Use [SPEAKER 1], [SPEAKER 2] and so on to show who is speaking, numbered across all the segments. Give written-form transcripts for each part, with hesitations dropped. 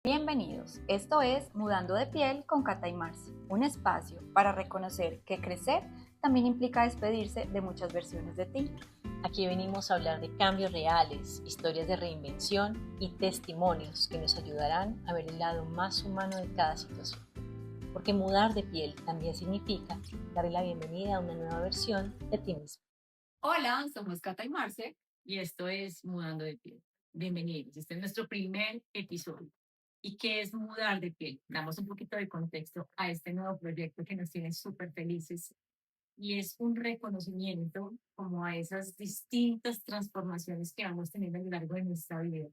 [SPEAKER 1] Bienvenidos, esto es Mudando de Piel con Cata y Marce, un espacio para reconocer que crecer también implica despedirse de muchas versiones de ti.
[SPEAKER 2] Aquí venimos a hablar de cambios reales, historias de reinvención y testimonios que nos ayudarán a ver el lado más humano de cada situación. Porque mudar de piel también significa darle la bienvenida a una nueva versión de ti mismo.
[SPEAKER 3] Hola, somos Cata y Marce.
[SPEAKER 4] Y esto es Mudando de Piel. Bienvenidos, este es nuestro primer episodio. ¿Y qué es mudar de piel? Damos un poquito de contexto a este nuevo proyecto que nos tiene súper felices y es un reconocimiento como a esas distintas transformaciones que vamos teniendo a lo largo de nuestra vida.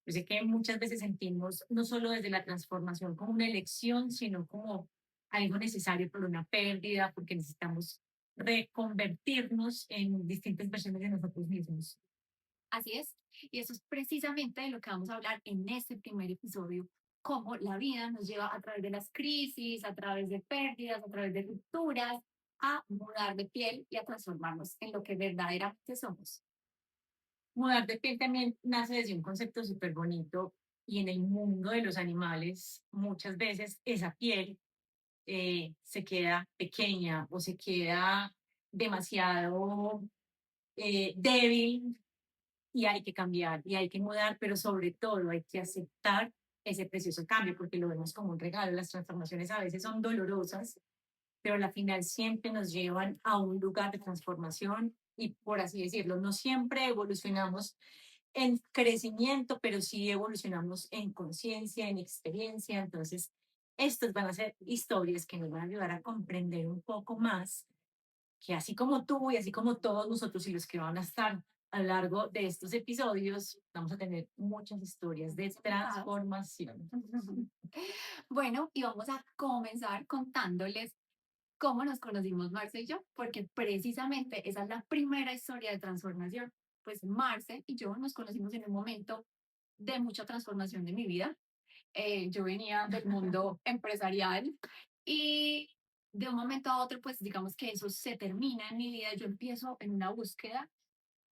[SPEAKER 4] Yo sé que muchas veces sentimos no solo desde la transformación como una elección, sino como algo necesario por una pérdida, porque necesitamos reconvertirnos en distintas versiones de nosotros mismos.
[SPEAKER 3] Así es. Y eso es precisamente de lo que vamos a hablar en este primer episodio, cómo la vida nos lleva a través de las crisis, a través de pérdidas, a través de rupturas, a mudar de piel y a transformarnos en lo que verdaderamente somos.
[SPEAKER 4] Mudar de piel también nace desde un concepto súper bonito y en el mundo de los animales muchas veces esa piel se queda pequeña o se queda demasiado débil y hay que cambiar y hay que mudar, pero sobre todo hay que aceptar ese precioso cambio porque lo vemos como un regalo. Las transformaciones a veces son dolorosas, pero al final siempre nos llevan a un lugar de transformación y, por así decirlo, no siempre evolucionamos en crecimiento, pero sí evolucionamos en conciencia, en experiencia. Entonces, estas van a ser historias que nos van a ayudar a comprender un poco más que así como tú y así como todos nosotros y los que van a estar a lo largo de estos episodios, vamos a tener muchas historias de transformación.
[SPEAKER 3] Bueno, y vamos a comenzar contándoles cómo nos conocimos Marce y yo, porque precisamente esa es la primera historia de transformación. Pues Marce y yo nos conocimos en un momento de mucha transformación de mi vida. Yo venía del mundo empresarial y de un momento a otro, pues digamos que eso se termina en mi vida. Yo empiezo en una búsqueda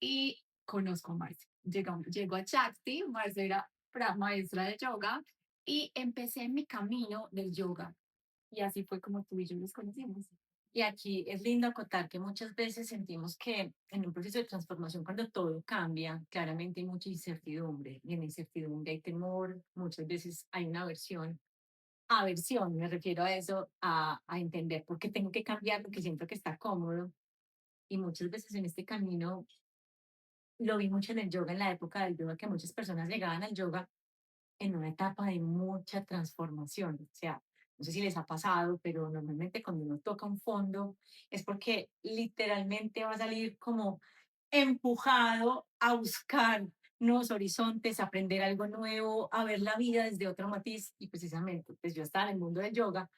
[SPEAKER 3] y conozco a Marce. Llego a Shakti, Marce era maestra de yoga y empecé mi camino del yoga. Y así fue como tú y yo nos conocimos.
[SPEAKER 4] Y aquí es lindo acotar que muchas veces sentimos que en un proceso de transformación, cuando todo cambia, claramente hay mucha incertidumbre. Y en la incertidumbre hay temor, muchas veces hay una aversión, me refiero a eso, a entender por qué tengo que cambiar, porque siento que está cómodo. Y muchas veces en este camino, lo vi mucho en el yoga, en la época del yoga, que muchas personas llegaban al yoga en una etapa de mucha transformación. O sea, no sé si les ha pasado, pero normalmente cuando uno toca un fondo es porque literalmente va a salir como empujado a buscar nuevos horizontes, a aprender algo nuevo, a ver la vida desde otro matiz. Y precisamente, pues yo estaba en el mundo del yoga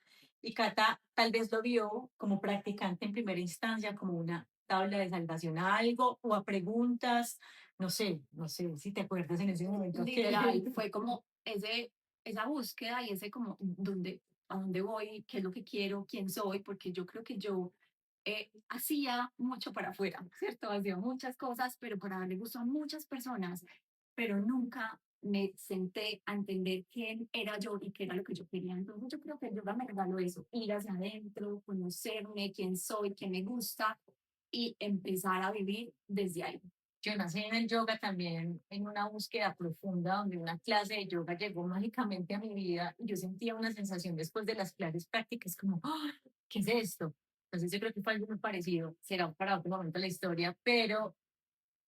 [SPEAKER 4] y Cata tal vez lo vio como practicante en primera instancia, como una tabla de salvación a algo o a preguntas. No sé si te acuerdas en ese momento
[SPEAKER 3] Literal, fue como esa búsqueda y ese como a dónde voy, qué es lo que quiero, quién soy, porque yo creo que yo hacía mucho para afuera, ¿cierto? Hacía muchas cosas, pero para darle gusto a muchas personas, pero nunca me senté a entender quién era yo y qué era lo que yo quería. Entonces yo creo que el yoga me regaló eso, ir hacia adentro, conocerme, quién soy, qué me gusta y empezar a vivir desde ahí.
[SPEAKER 4] Yo nací en el yoga también en una búsqueda profunda donde una clase de yoga llegó mágicamente a mi vida y yo sentía una sensación después de las clases prácticas como, "Ah, ¿qué es esto?". Entonces yo creo que fue algo muy parecido, será para otro momento la historia, pero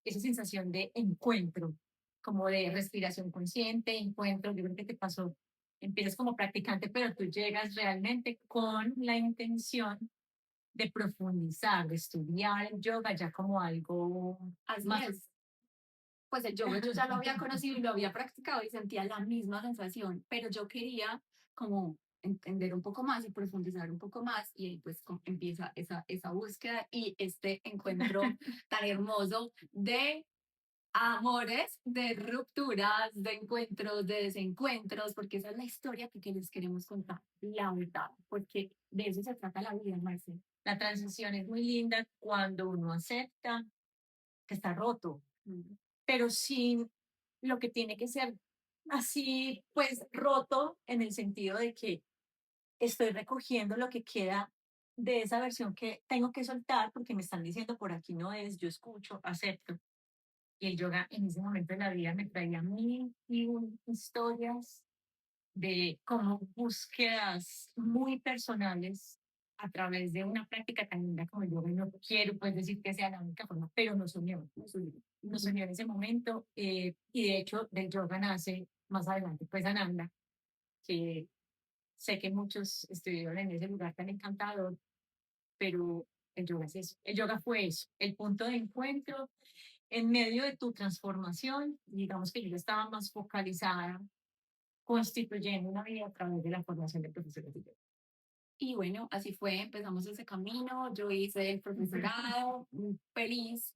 [SPEAKER 4] esa sensación de encuentro, como de respiración consciente, encuentro, yo creo que te pasó, empiezas como practicante, pero tú llegas realmente con la intención de profundizar, de estudiar el yoga ya como algo
[SPEAKER 3] Así
[SPEAKER 4] más.
[SPEAKER 3] es. Pues el yoga yo ya lo había conocido y lo había practicado y sentía la misma sensación, pero yo quería como entender un poco más y profundizar un poco más y ahí pues empieza esa búsqueda y este encuentro tan hermoso de amores, de rupturas, de encuentros, de desencuentros, porque esa es la historia que les queremos contar, la verdad, porque de eso se trata la vida, Marcela.
[SPEAKER 4] La transición es muy linda cuando uno acepta que está roto, pero sin lo que tiene que ser así pues roto en el sentido de que estoy recogiendo lo que queda de esa versión que tengo que soltar porque me están diciendo por aquí no es, yo escucho, acepto. Y el yoga en ese momento de la vida me traía mil y un historias de como búsquedas muy personales a través de una práctica tan linda como el yoga. Y no quiero pues decir que sea la única forma, pero nos unió, nos unió en ese momento. Y de hecho del yoga nace más adelante pues Ananda, que sé que muchos estuvieron en ese lugar tan encantador, pero el yoga es eso. El yoga fue eso, el punto de encuentro en medio de tu transformación. Digamos que yo ya estaba más focalizada constituyendo una vida a través de la formación de profesores de yoga.
[SPEAKER 3] Y bueno, así fue, empezamos ese camino, yo hice el profesorado, feliz,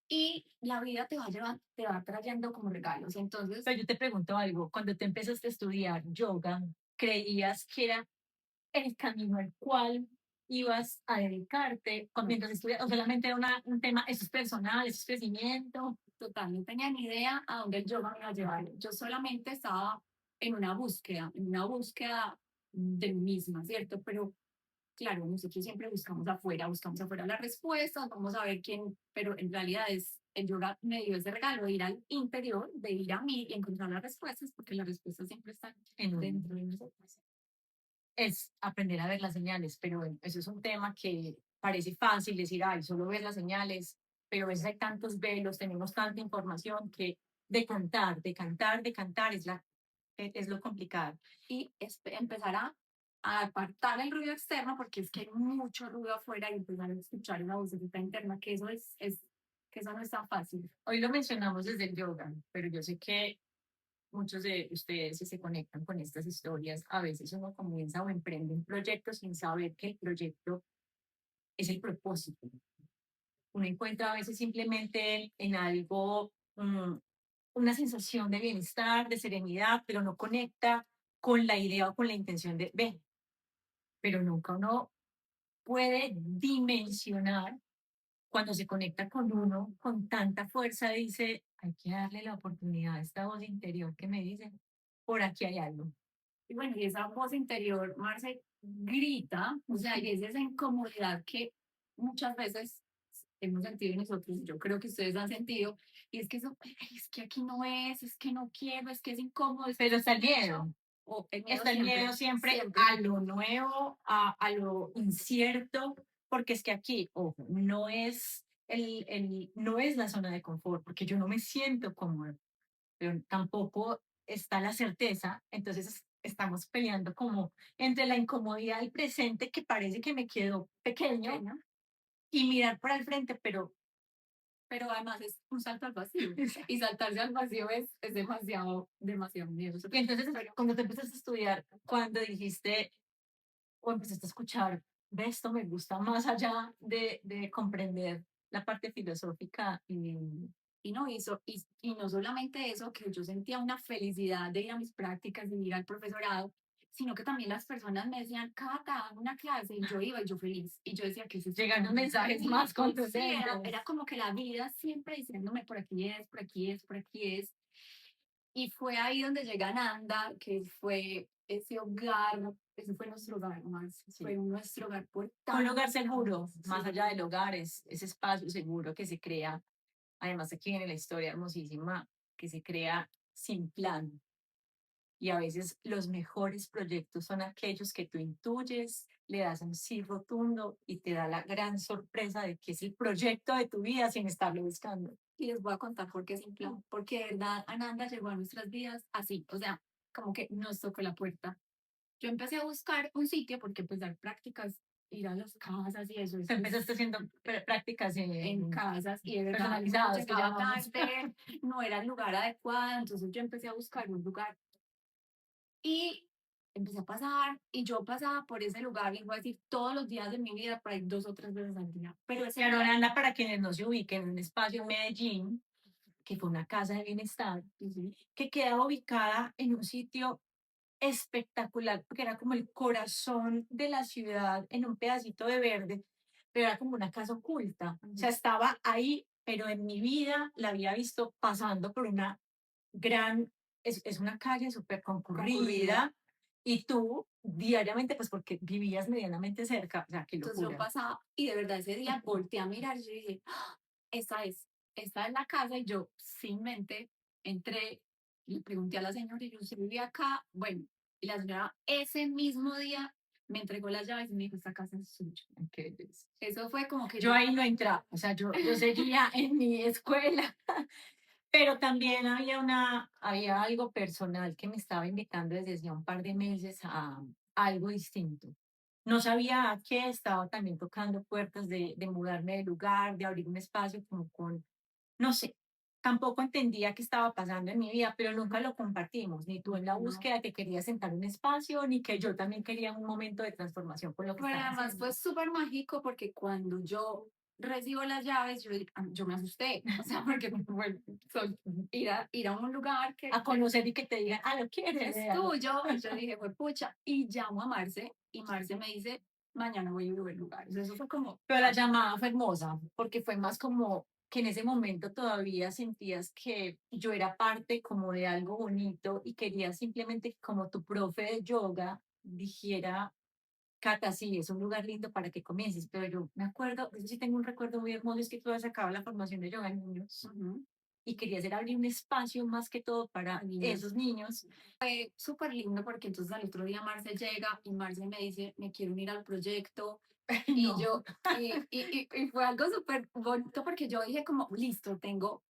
[SPEAKER 3] y la vida te va llevando, te va trayendo como regalos. Entonces,
[SPEAKER 4] Pero yo te pregunto algo, cuando te empezaste a estudiar yoga, ¿creías que era el camino al cual ibas a dedicarte mientras estudias? ¿O solamente era un tema, eso es personal, eso es crecimiento?
[SPEAKER 3] total, no tenía ni idea a dónde el yoga me iba a llevar. Yo solamente estaba en una búsqueda de mí misma, ¿cierto? Pero claro, nosotros siempre buscamos afuera las respuestas, vamos a ver quién, pero en realidad es el yoga me dio ese regalo de ir al interior, de ir a mí y encontrar las respuestas, porque las respuestas siempre están
[SPEAKER 4] En
[SPEAKER 3] dentro de nosotros.
[SPEAKER 4] es aprender a ver las señales, pero bueno, eso es un tema que parece fácil decir, ay, solo ver las señales, pero a veces hay tantos velos, tenemos tanta información que de cantar es lo complicado.
[SPEAKER 3] Y empezar a apartar el ruido externo, porque es que hay mucho ruido afuera y empezar a escuchar una vocecita interna, que eso que eso no es tan fácil.
[SPEAKER 4] Hoy lo mencionamos desde el yoga, pero yo sé que muchos de ustedes si se conectan con estas historias, a veces uno comienza o emprende un proyecto sin saber que el proyecto es el propósito. Uno encuentra a veces simplemente en algo una sensación de bienestar, de serenidad, pero no conecta con la idea o con la intención de ver. Pero nunca uno puede dimensionar cuando se conecta con uno con tanta fuerza, dice, hay que darle la oportunidad a esta voz interior que me dice, por aquí hay algo.
[SPEAKER 3] Y bueno, y esa voz interior, Marce, grita, o sea, y es esa incomodidad que muchas veces hemos sentido nosotros, yo creo que ustedes han sentido, y es que eso, es que aquí no es que no quiero, es que es incómodo, es que
[SPEAKER 4] Pero
[SPEAKER 3] es
[SPEAKER 4] está el miedo.
[SPEAKER 3] o el miedo
[SPEAKER 4] Está el miedo siempre
[SPEAKER 3] siempre.
[SPEAKER 4] a lo nuevo, a lo incierto, porque es que aquí, ojo, no es, no es la zona de confort, porque yo no me siento cómodo, pero tampoco está la certeza, entonces estamos peleando como entre la incomodidad del presente que parece que me quedó pequeño
[SPEAKER 3] Pequeña,
[SPEAKER 4] y mirar para el frente,
[SPEAKER 3] pero además es un salto al vacío. Y saltarse al vacío es demasiado, demasiado miedoso.
[SPEAKER 4] y entonces cuando te empezaste a estudiar, cuando dijiste o empezaste a escuchar, ve, esto me gusta más allá de comprender la parte filosófica
[SPEAKER 3] Y no hizo, y no solamente eso, que yo sentía una felicidad de ir a mis prácticas, de ir al profesorado, sino que también las personas me decían, Cata, hago una clase, y yo iba y yo feliz. Y yo decía que
[SPEAKER 4] llegan los mensajes más
[SPEAKER 3] sí,
[SPEAKER 4] contundentes.
[SPEAKER 3] era como que la vida siempre diciéndome, por aquí es, por aquí es, por aquí es. Y fue ahí donde llega Nanda, que fue ese hogar, ese fue nuestro hogar más,
[SPEAKER 4] Sí.
[SPEAKER 3] fue nuestro hogar por
[SPEAKER 4] Un
[SPEAKER 3] tanto.
[SPEAKER 4] lugar seguro, más
[SPEAKER 3] Sí.
[SPEAKER 4] allá del hogar, es ese espacio seguro que se crea. Además, aquí viene la historia hermosísima que se crea sin plan. Y a veces los mejores proyectos son aquellos que tú intuyes, le das un sí rotundo y te da la gran sorpresa de que es el proyecto de tu vida sin estarlo buscando.
[SPEAKER 3] Y les voy a contar por qué simple, porque de verdad Ananda llegó a nuestras vidas así, o sea, como que nos tocó la puerta. Yo empecé a buscar un sitio porque pues dar prácticas, ir a las casas y eso,
[SPEAKER 4] Tú empezaste haciendo prácticas
[SPEAKER 3] en casas y de verdad no
[SPEAKER 4] personalizadas, que
[SPEAKER 3] llegaba
[SPEAKER 4] llamamos.
[SPEAKER 3] tarde, no era el lugar adecuado, entonces yo empecé a buscar un lugar y empecé a pasar y yo pasaba por ese lugar, les voy a decir, todos los días de mi vida, por ahí 2 o 3 veces al día, pero ese
[SPEAKER 4] Claro, Aranda, para quienes no se ubiquen, un espacio en Medellín, que fue una casa de bienestar, que quedaba ubicada en un sitio espectacular, porque era como el corazón de la ciudad en un pedacito de verde, pero era como una casa oculta. O sea, estaba ahí, pero en mi vida la había visto pasando por una gran es una calle súper concurrida
[SPEAKER 3] Concurrida.
[SPEAKER 4] y tú diariamente, pues porque vivías medianamente cerca, o sea, qué
[SPEAKER 3] Entonces yo
[SPEAKER 4] locura.
[SPEAKER 3] pasaba y de verdad ese día volteé a mirar y yo dije, "Ah, esta es la casa", y yo sin mente entré y le pregunté a la señora y yo, ¿usted vive acá? Bueno, y la señora ese mismo día me entregó las llaves y me dijo, esta casa es suya.
[SPEAKER 4] Qué belleza.
[SPEAKER 3] Eso fue como que
[SPEAKER 4] Yo ahí no entraba, o sea, yo seguía en mi escuela, pero también había algo personal que me estaba invitando desde hacía un par de meses a algo distinto. No sabía a qué, estaba también tocando puertas de mudarme de lugar, de abrir un espacio como con, no sé, tampoco entendía qué estaba pasando en mi vida, pero nunca lo compartimos, ni tú en la
[SPEAKER 3] no.
[SPEAKER 4] búsqueda que querías sentar un espacio, ni que yo también quería un momento de transformación con lo que
[SPEAKER 3] Pero
[SPEAKER 4] estaba
[SPEAKER 3] además
[SPEAKER 4] haciendo.
[SPEAKER 3] fue súper mágico porque cuando yo recibo las llaves, yo me asusté. O sea, porque bueno, ir a un lugar
[SPEAKER 4] A
[SPEAKER 3] que
[SPEAKER 4] conocer y que te digan, ah, lo quieres.
[SPEAKER 3] es tuyo. Yo dije, fue pucha. Y llamo a Marce y Marce me dice, mañana voy a ir al lugar. Entonces, eso fue como,
[SPEAKER 4] Pero la llamada fue hermosa, porque fue más como que en ese momento todavía sentías que yo era parte como de algo bonito y querías simplemente que como tu profe de yoga dijera, Cata, sí, es un lugar lindo para que comiences, pero yo me acuerdo, eso sí tengo un recuerdo muy hermoso, es que tú habías acabado la formación de yoga en niños
[SPEAKER 3] ujú,
[SPEAKER 4] y querías era abrir un espacio más que todo para
[SPEAKER 3] niños.
[SPEAKER 4] esos niños.
[SPEAKER 3] Súper lindo porque entonces al otro día Marce llega y Marce me dice, me quiero unir al proyecto.
[SPEAKER 4] Ay,
[SPEAKER 3] Y
[SPEAKER 4] no,
[SPEAKER 3] yo, y fue algo súper bonito porque yo dije como, listo, tengo,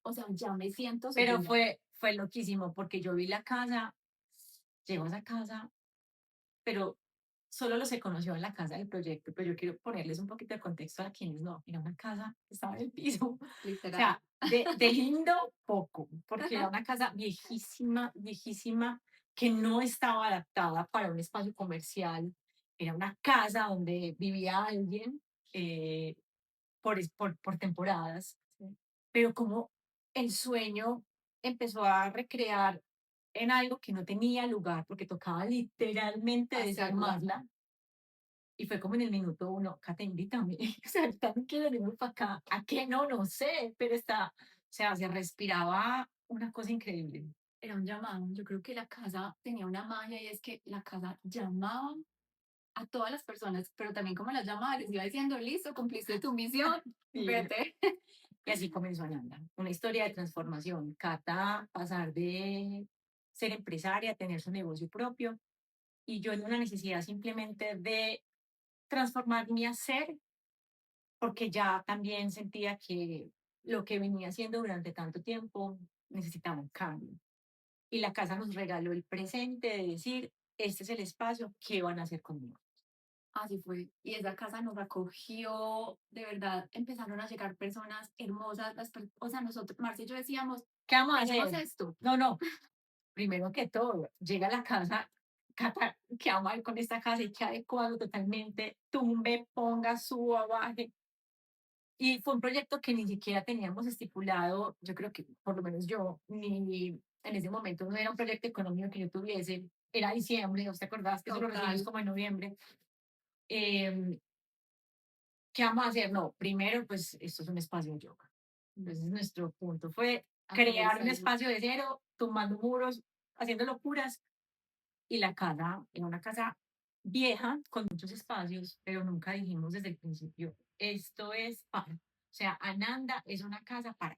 [SPEAKER 3] o sea, ya me siento
[SPEAKER 4] pero
[SPEAKER 3] segura.
[SPEAKER 4] fue loquísimo porque yo vi la casa, llego a esa casa pero solo los se conoció en la casa del proyecto, pero yo quiero ponerles un poquito de contexto a quienes no. Era una casa que estaba en el piso, o
[SPEAKER 3] Literal.
[SPEAKER 4] sea, de lindo poco, porque era una casa viejísima, viejísima, que no estaba adaptada para un espacio comercial. Era una casa donde vivía alguien eh, por temporadas, pero como el sueño empezó a recrear en algo que no tenía lugar, porque tocaba literalmente
[SPEAKER 3] Hacerla.
[SPEAKER 4] desarmarla. Y fue como en el minuto uno, Cata, invítame. O sea, también quiero venir para acá. ¿A qué no? No sé, pero está, o sea, se respiraba una cosa increíble.
[SPEAKER 3] Era un llamado. Yo creo que la casa tenía una magia y es que la casa llamaba a todas las personas, pero también como las llamaba, les iba diciendo, listo, cumpliste tu misión,
[SPEAKER 4] Sí.
[SPEAKER 3] vete.
[SPEAKER 4] Y así comenzó Ananda, una historia de transformación. Cata pasar de ser empresaria a tener su negocio propio y yo en una necesidad simplemente de transformar mi hacer, porque ya también sentía que lo que venía haciendo durante tanto tiempo necesitaba un cambio. Y la casa nos regaló el presente de decir, este es el espacio, ¿qué van a hacer conmigo?
[SPEAKER 3] Así fue. Y esa casa nos acogió, de verdad, empezaron a llegar personas hermosas. O sea, nosotros, Marcia y yo decíamos,
[SPEAKER 4] ¿Qué vamos a
[SPEAKER 3] tenemos
[SPEAKER 4] hacer?
[SPEAKER 3] esto.
[SPEAKER 4] No, no, primero que todo, llega a la casa, Cata, ¿qué vamos a hacer con esta casa? Y que adecuado totalmente, tumbe, ponga, suba, baje. Y fue un proyecto que ni siquiera teníamos estipulado, yo creo que por lo menos yo, ni en ese momento no era un proyecto económico que yo tuviese, era diciembre, ¿os te acordás que eso lo recibimos
[SPEAKER 3] Total.
[SPEAKER 4] como en noviembre? Eh, ¿Qué vamos a hacer? No, primero, pues esto es un espacio de yoga. Entonces nuestro punto fue crear un
[SPEAKER 3] Aterrizarlo.
[SPEAKER 4] espacio de cero, tumbando muros, haciendo locuras, y la casa era una casa vieja con muchos espacios, pero nunca dijimos desde el principio, esto es para, o sea, Ananda es una casa para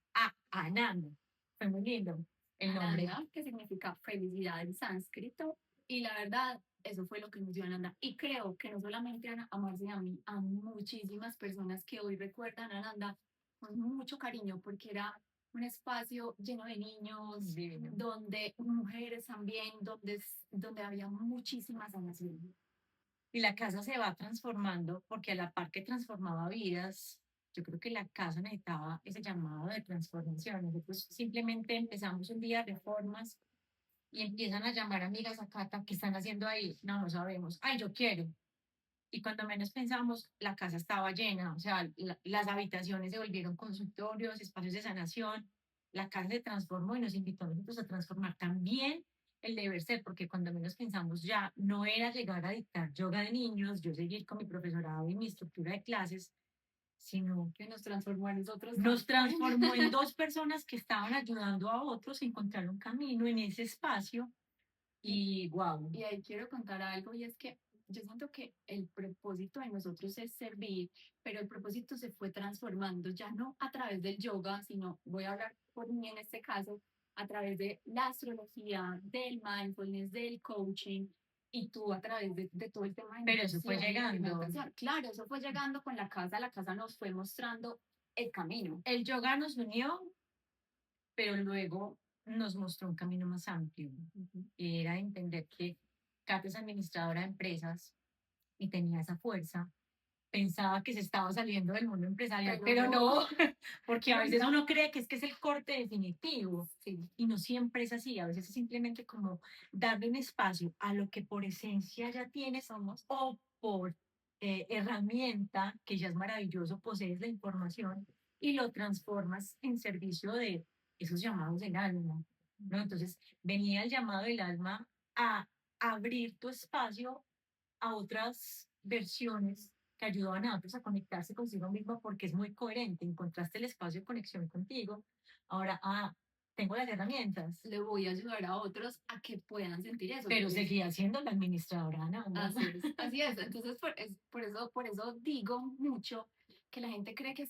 [SPEAKER 4] Ananda. Fue muy lindo el nombre.
[SPEAKER 3] Ananda, que significa felicidad en sánscrito, y la verdad, eso fue lo que nos dio Ananda. Y creo que no solamente a Marcia y a mí, a muchísimas personas que hoy recuerdan a Ananda con mucho cariño, porque era un espacio lleno de niños,
[SPEAKER 4] Divino.
[SPEAKER 3] donde mujeres también, donde había muchísima sanación.
[SPEAKER 4] Y la casa se va transformando porque a la par que transformaba vidas, yo creo que la casa necesitaba ese llamado de transformación. Nosotros simplemente empezamos un día reformas y empiezan a llamar amigas a Cata, ¿qué están haciendo ahí? No, no sabemos. Ay, yo quiero. Y cuando menos pensamos, la casa estaba llena, o sea, las habitaciones se volvieron consultorios, espacios de sanación, la casa se transformó y nos invitó a nosotros a transformar también el deber ser, porque cuando menos pensamos ya no era llegar a dictar yoga de niños, yo seguir con mi profesorado y mi estructura de clases, sino
[SPEAKER 3] Que nos transformó a nosotros
[SPEAKER 4] nos
[SPEAKER 3] también.
[SPEAKER 4] transformó en dos personas que estaban ayudando a otros a encontrar un camino en ese espacio y wow.
[SPEAKER 3] Y ahí quiero contar algo y es que yo siento que el propósito de nosotros es servir, pero el propósito se fue transformando ya no a través del yoga, sino voy a hablar por mí en este caso, a través de la astrología, del mindfulness, del coaching y tú a través de todo el tema de
[SPEAKER 4] Pero eso fue
[SPEAKER 3] nutrición y
[SPEAKER 4] llegando.
[SPEAKER 3] alimentación. Claro, eso fue llegando con la casa nos fue mostrando el camino.
[SPEAKER 4] El yoga nos unió, pero luego nos mostró un camino más amplio. Era entender que Kate es administradora de empresas y tenía esa fuerza. Pensaba que se estaba saliendo del mundo empresarial, pero no, porque a veces uno cree que es el corte definitivo,
[SPEAKER 3] Sí.
[SPEAKER 4] y no siempre es así. A veces es simplemente como darle un espacio a lo que por esencia ya tienes o por herramienta, que ya es maravilloso, posees la información y lo transformas en servicio de esos llamados del alma, ¿no? Entonces venía el llamado del alma a abrir tu espacio a otras versiones que ayudaban a otros a conectarse consigo mismo porque es muy coherente. Encontraste el espacio de conexión contigo. Ahora, tengo las herramientas.
[SPEAKER 3] Le voy a ayudar a otros a que puedan sentir eso.
[SPEAKER 4] Pero seguía siendo la administradora, ¿no?
[SPEAKER 3] Así es, así es. Entonces, por eso digo mucho que la gente cree que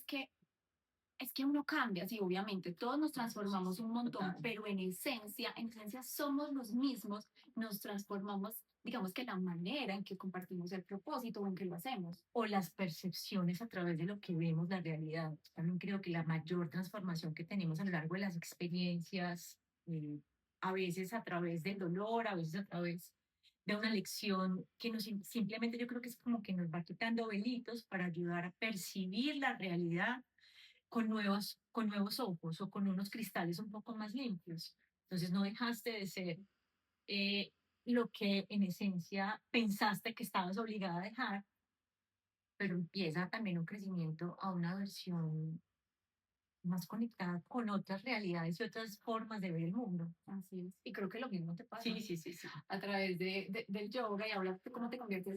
[SPEAKER 3] es que uno cambia, sí, obviamente, todos nos transformamos un montón, pero en esencia somos los mismos, nos transformamos, digamos que la manera en que compartimos el propósito o en que lo hacemos.
[SPEAKER 4] O las percepciones a través de lo que vemos la realidad. También creo que la mayor transformación que tenemos a lo largo de las experiencias, a veces a través del dolor, a veces a través de una lección que simplemente yo creo que es como que nos va quitando velitos para ayudar a percibir la realidad con nuevos ojos o con unos cristales un poco más limpios. Entonces no dejaste de ser eh, lo que en esencia pensaste que estabas obligada a dejar, pero empieza también un crecimiento a una versión más conectada con otras realidades y otras formas de ver el mundo.
[SPEAKER 3] Así es. Y creo que lo mismo te pasa.
[SPEAKER 4] Sí, sí, sí, sí.
[SPEAKER 3] A través del yoga y hablar de cómo te conviertes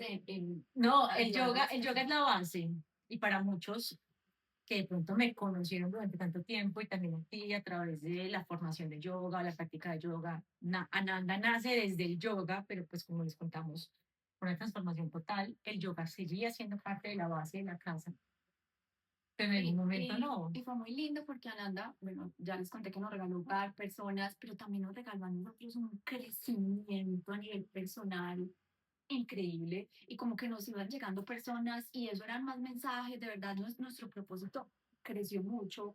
[SPEAKER 4] No, el yoga es la base y para muchos que de pronto me conocieron durante tanto tiempo y también a ti a través de la formación de yoga, la práctica de yoga. Ananda nace desde el yoga, pero pues como les contamos, una transformación total, el yoga seguía siendo parte de la base de la casa, pero en algún momento no.
[SPEAKER 3] Y fue muy lindo porque Ananda, bueno, ya les conté que nos regaló hogar, personas, pero también nos regaló a nosotros un crecimiento a nivel personal increíble y como que nos iban llegando personas y eso eran más mensajes, de verdad nuestro propósito creció mucho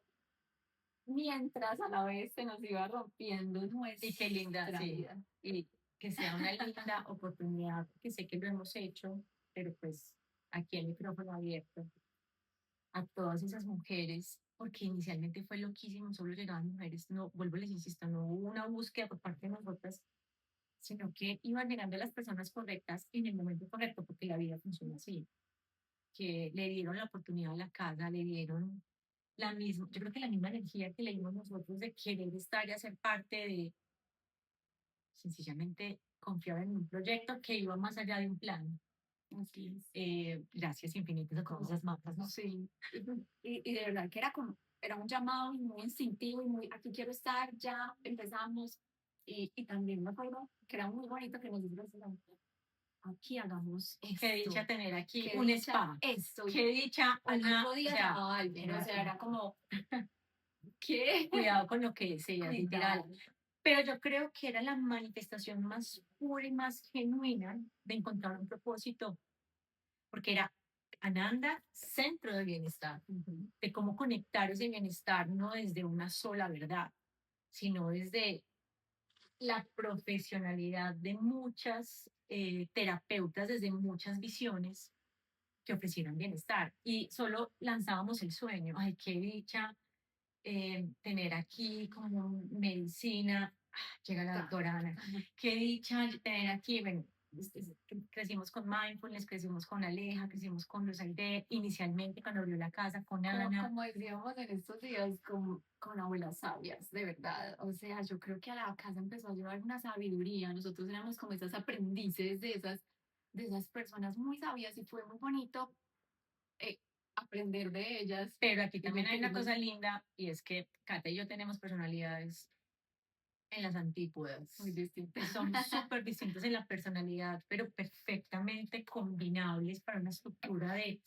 [SPEAKER 3] mientras a la vez se nos iba rompiendo nuestra
[SPEAKER 4] Y qué linda, sí.
[SPEAKER 3] vida.
[SPEAKER 4] Y que sea una linda oportunidad, que sé que lo hemos hecho, pero pues aquí el micrófono abierto a todas esas mujeres, porque inicialmente fue loquísimo, solo llegaban mujeres, no, vuelvo les insisto, no hubo una búsqueda por parte de nosotras, sino que iban llegando las personas correctas en el momento correcto, porque la vida funciona así, que le dieron la oportunidad a la casa, le dieron la misma, yo creo que la misma energía que le dimos nosotros de querer estar y hacer parte de, sencillamente confiar en un proyecto que iba más allá de un plan.
[SPEAKER 3] Así es.
[SPEAKER 4] Gracias infinitas a todas esas mapas, ¿no?
[SPEAKER 3] Sí, y de verdad que era un llamado muy instintivo y muy, aquí quiero estar, ya empezamos. Y también me acuerdo que era muy bonito que nos dijeran, aquí hagamos esto.
[SPEAKER 4] Qué dicha tener aquí
[SPEAKER 3] Qué
[SPEAKER 4] un
[SPEAKER 3] dicha
[SPEAKER 4] spa.
[SPEAKER 3] Esto.
[SPEAKER 4] Qué dicha,
[SPEAKER 3] Ana,
[SPEAKER 4] o
[SPEAKER 3] sea, era como, ¿qué?
[SPEAKER 4] Cuidado con lo que deseas, literal.
[SPEAKER 3] Cuidado.
[SPEAKER 4] Pero yo creo que era la manifestación más pura y más genuina de encontrar un propósito, porque era Ananda, centro de bienestar, de cómo conectar ese bienestar no desde una sola verdad, sino desde la profesionalidad de muchas terapeutas desde muchas visiones que ofrecieran bienestar. Y solo lanzábamos el sueño. Ay, qué dicha tener aquí como medicina. Llega la doctora Ana. Qué dicha tener aquí, bueno, crecimos con Mindfulness, crecimos con Aleja, crecimos con Luz Aide, inicialmente cuando abrió la casa con Ana.
[SPEAKER 3] Como decíamos en estos días, con abuelas sabias, de verdad. O sea, yo creo que a la casa empezó a llevar una sabiduría. Nosotros éramos como esas aprendices de esas personas muy sabias y fue muy bonito aprender de ellas.
[SPEAKER 4] Pero aquí
[SPEAKER 3] y
[SPEAKER 4] también hay una
[SPEAKER 3] nutrirnos.
[SPEAKER 4] cosa linda y es que Kate y yo tenemos personalidades en las antípodas.
[SPEAKER 3] Muy distintas.
[SPEAKER 4] Somos súper distintos en la personalidad, pero perfectamente combinables para una estructura de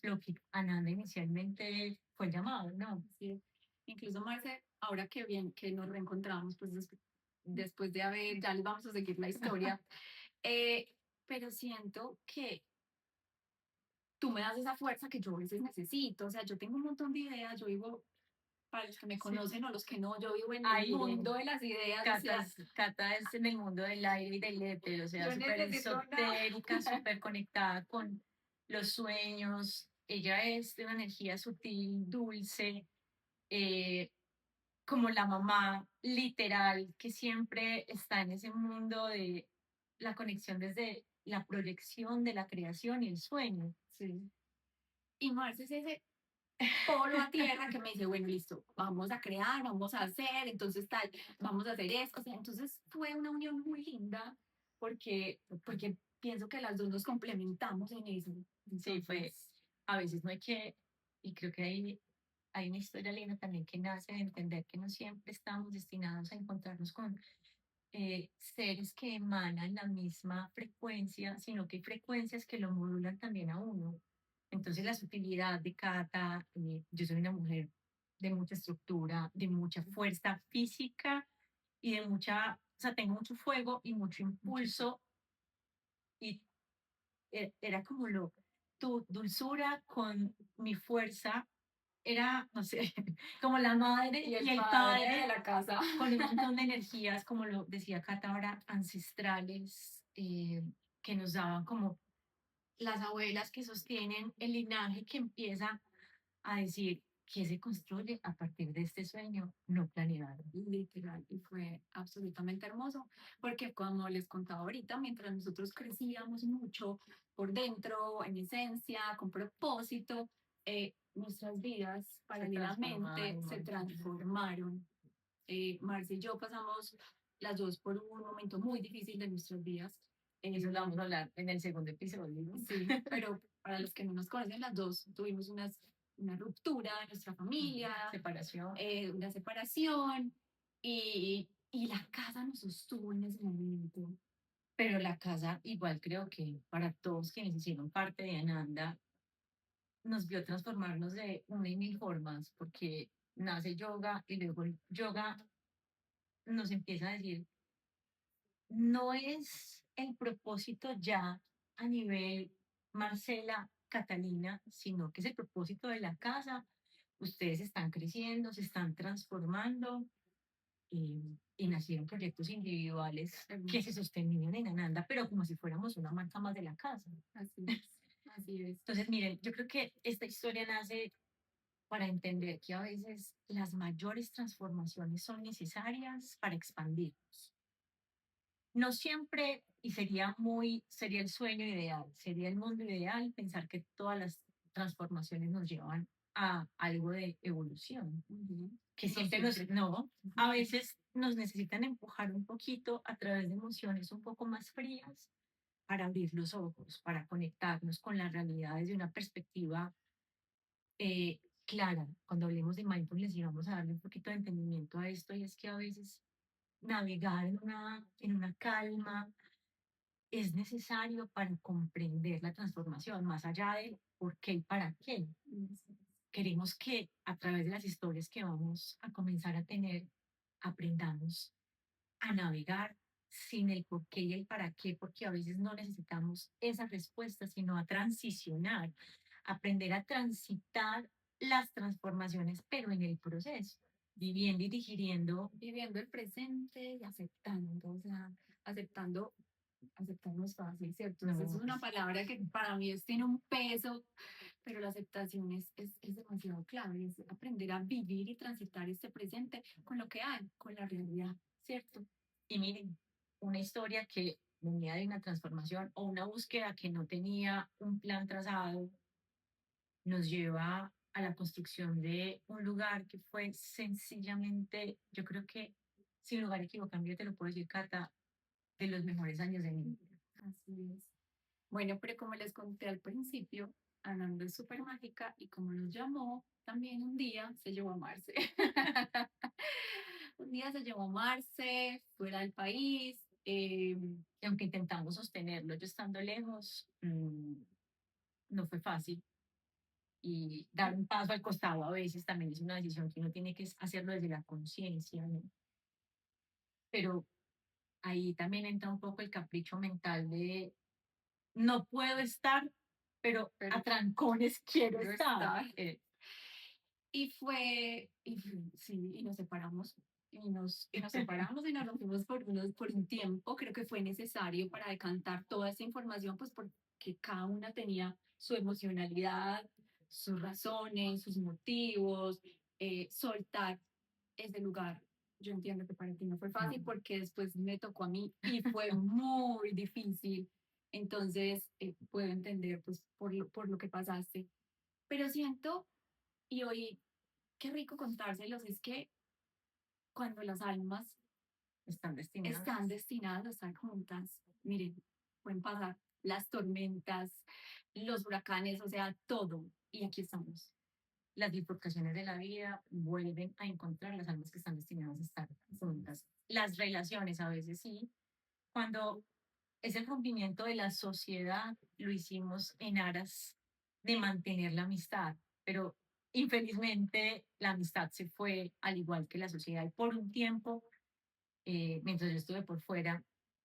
[SPEAKER 4] lo que Ananda inicialmente fue llamado, ¿no?
[SPEAKER 3] Sí. Incluso Marce, ahora que bien que nos reencontramos, pues después de haber, ya les vamos a seguir la historia, eh, pero siento que tú me das esa fuerza que yo a veces necesito, o sea, yo tengo un montón de ideas, yo vivo, para los que me conocen o los que no, yo vivo en el
[SPEAKER 4] Aire.
[SPEAKER 3] mundo de las ideas, o sea,
[SPEAKER 4] Cata es en el mundo del aire y del éter, o sea,
[SPEAKER 3] yo
[SPEAKER 4] súper
[SPEAKER 3] necesito una...
[SPEAKER 4] esotérica, súper conectada con los sueños. Ella es de una energía sutil, dulce, eh, como la mamá literal que siempre está en ese mundo de la conexión desde la proyección de la creación y el sueño.
[SPEAKER 3] Sí. Y Marce es ese polo a tierra que me dice, bueno, listo, vamos a crear, vamos a hacer, entonces tal, vamos a hacer esto. O sea, entonces fue una unión muy linda porque pienso que las dos nos complementamos en eso.
[SPEAKER 4] Sí, fue, a veces no hay que, y creo que hay una historia linda también que nace de entender que no siempre estamos destinados a encontrarnos con seres que emanan la misma frecuencia, sino que hay frecuencias que lo modulan también a uno. Entonces la sutilidad de Cata, yo soy una mujer de mucha estructura, de mucha fuerza física y de mucha, o sea, tengo mucho fuego y mucho impulso y era como tu dulzura con mi fuerza era, no sé, como la madre
[SPEAKER 3] Y
[SPEAKER 4] y
[SPEAKER 3] el
[SPEAKER 4] el
[SPEAKER 3] padre
[SPEAKER 4] padre
[SPEAKER 3] de la casa.
[SPEAKER 4] con un montón de energías, como lo decía Cata ahora, ancestrales, que nos daban como las abuelas que sostienen el linaje que empieza a decir que se construye a partir de este sueño no planeado.
[SPEAKER 3] Literal, y fue absolutamente hermoso, porque como les contaba ahorita, mientras nosotros crecíamos mucho por dentro, en esencia, con propósito, nuestras vidas paralelamente se transformaron. Marce y yo pasamos las dos por un momento muy difícil de nuestras vidas.
[SPEAKER 4] Eso lo vamos a hablar en el segundo episodio.
[SPEAKER 3] Sí, pero para los que no nos conocen, las dos tuvimos una ruptura en nuestra familia,
[SPEAKER 4] Separación.
[SPEAKER 3] una separación, y la casa nos sostuvo en ese momento.
[SPEAKER 4] Pero la casa, igual creo que para todos quienes hicieron parte de Ananda, nos vio transformarnos de una y mil formas, porque nace yoga y luego el yoga nos empieza a decir, no es el propósito ya a nivel Marcela, Catalina, sino que es el propósito de la casa. Ustedes están creciendo, se están transformando y nacieron proyectos individuales que se sostenían en Ananda, pero como si fuéramos una marca más de la casa.
[SPEAKER 3] Así es, así es.
[SPEAKER 4] Entonces, miren, yo creo que esta historia nace para entender que a veces las mayores transformaciones son necesarias para expandirnos. No siempre, y sería el sueño ideal, sería el mundo ideal pensar que todas las transformaciones nos llevan a algo de evolución, que siempre no, a veces nos necesitan empujar un poquito a través de emociones un poco más frías para abrir los ojos, para conectarnos con la realidad desde una perspectiva clara. Cuando hablemos de mindfulness y vamos a darle un poquito de entendimiento a esto, y es que a veces navegar en una calma es necesario para comprender la transformación, más allá del por qué y para qué. Queremos que a través de las historias que vamos a comenzar a tener, aprendamos a navegar sin el por qué y el para qué, porque a veces no necesitamos esa respuesta, sino a transicionar, aprender a transitar las transformaciones, pero en el proceso, viviendo y digiriendo.
[SPEAKER 3] Viviendo el presente y aceptando, o sea, aceptando no es fácil, ¿cierto?
[SPEAKER 4] No.
[SPEAKER 3] Es una palabra que para mí tiene un peso, pero la aceptación es demasiado clave, es aprender a vivir y transitar este presente con lo que hay, con la realidad, ¿cierto?
[SPEAKER 4] Y miren, una historia que venía de una transformación o una búsqueda que no tenía un plan trazado, nos lleva a la construcción de un lugar que fue sencillamente, yo creo que sin lugar equivocado, yo te lo puedo decir, Cata, de los mejores años de mi vida.
[SPEAKER 3] Así es. Bueno, pero como les conté al principio, Ananda es súper mágica y como nos llamó, también un día se llevó a Marce. Un día se llevó a Marce fuera del país.
[SPEAKER 4] Y aunque intentamos sostenerlo, yo estando lejos, no fue fácil. Y dar un paso al costado a veces también es una decisión que uno tiene que hacerlo desde la conciencia, ¿no? Pero ahí también entra un poco el capricho mental de no puedo estar, pero a trancones quiero
[SPEAKER 3] quiero
[SPEAKER 4] estar.
[SPEAKER 3] estar. Sí, y nos separamos. Y nos separamos y nos rompimos por un tiempo. Creo que fue necesario para decantar toda esa información, pues porque cada una tenía su emocionalidad, sus razones, sus motivos, soltar ese lugar. Yo entiendo que para ti no fue fácil porque después me tocó a mí y fue muy difícil. Entonces, puedo entender pues por lo que pasaste. Pero siento, y hoy qué rico contárselos, es que cuando las almas están destinadas a estar juntas, miren, pueden pasar las tormentas, los huracanes, o sea, todo. Y aquí estamos.
[SPEAKER 4] Las bifurcaciones de la vida vuelven a encontrar las almas que están destinadas a estar juntas. Las relaciones a veces sí, cuando es el rompimiento de la sociedad, lo hicimos en aras de mantener la amistad, pero infelizmente la amistad se fue al igual que la sociedad y por un tiempo, mientras yo estuve por fuera,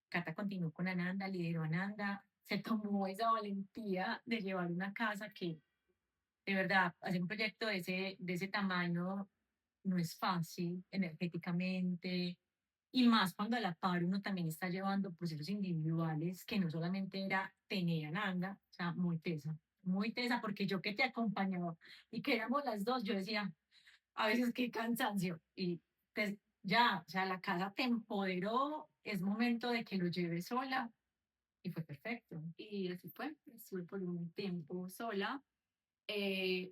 [SPEAKER 4] Cata continuó con Ananda, lideró Ananda, se tomó esa valentía de llevar una casa que de verdad, hacer un proyecto de ese tamaño no es fácil energéticamente, y más cuando a la par uno también está llevando procesos individuales que no solamente era tener a Nanga, o sea, muy tesa, porque yo que te acompañaba y que éramos las dos, yo decía, a veces qué cansancio, y ya, o sea, la casa te empoderó, es momento de que lo lleves sola, y fue perfecto.
[SPEAKER 3] Y así fue, estuve por un tiempo sola. eh,